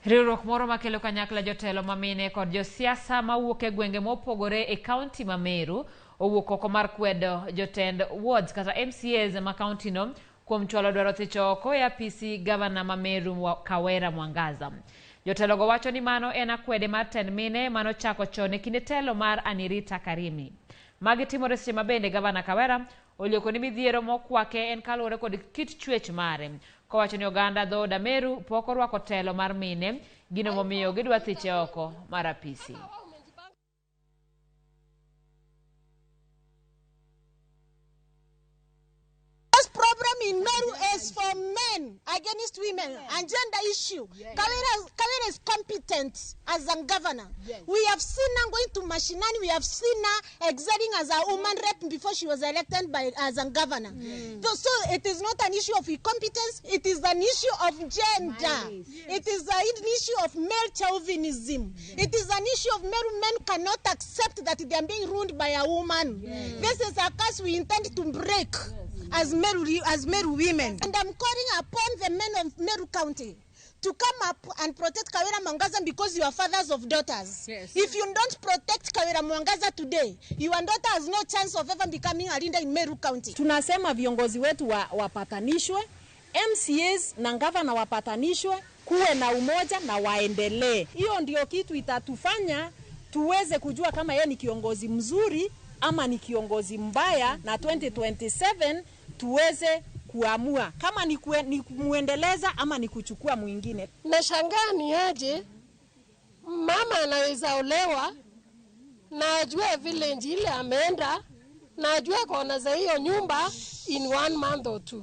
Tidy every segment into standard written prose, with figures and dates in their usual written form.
Riwruok moro makelo kanyakla jotelo mamine kod josiasa mawuok e gwenge mopogore e kaunti ma Meru owuok oko mar kwedo jotend wards kata MCAs ma kaunti no kuom chwalo dwaro thicho oko e apisi gavana ma Meru Kawira Mwangaza. Jotelo go wacho ni mano en akwede mar tend mine mano chako chon e kinde telo mar Anirita Karimi. Magi timore seche mabende gavana Kawira olieko ni midhiero mokwake en kaluwore kod kit chwech mare. Kowacho ni oganda dhood Meru pok orwako telo mar mine, gino momiyo gidwa thiche oko mar apisi. Problem in Meru is for men against women and gender issue. Yes. Kawira is competent as a governor. Yes. We have seen her going to Mashinani. We have seen her exerting as a woman rep before she was elected as a governor. Yes. So it is not an issue of incompetence. It is an issue of gender. Yes. It is an issue of male chauvinism. Yes. It is an issue of Meru men cannot accept that they are being ruled by a woman. Yes. This is a curse we intend to break. Yes. As Meru women. And I'm calling upon the men of Meru County to come up and protect Kawira Mwangaza because you are fathers of daughters. Yes. If you don't protect Kawira Mwangaza today, your daughter has no chance of ever becoming a leader in Meru County. Tunasema viongozi wetu wapatanishwe, MCAs na gavana wapatanishwe, kuwe na umoja na waendelee. Hiyo ndio kitu itatufanya tuweze kujua kama yeye ni kiongozi mzuri ama ni kiongozi mbaya, na 2027 tuweze kuamua kama ni kumuendeleza ama ni kuchukua mwingine. Nashangaa ni aje mama anaweza olewa na ajue village ile ameenda na ajue kona za hiyo nyumba in 1 month or 2,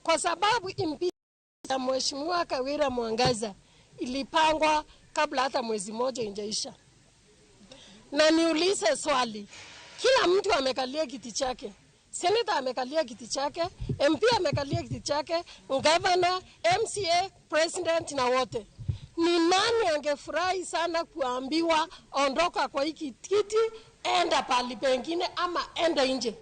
kwa sababu impeachment ya mheshimiwa Kawira Mwangaza ilipangwa kabla hata mwezi moja injaisha. Na niulize swali, kila mtu amekalia kiti chake. Senator amekalia kiti chake, MP amekalia kiti chake, governor, MCA, president na wote. Ni nani angefurahi sana kuambiwa ondoka kwa hiki kiti, enda pali pengine ama enda nje?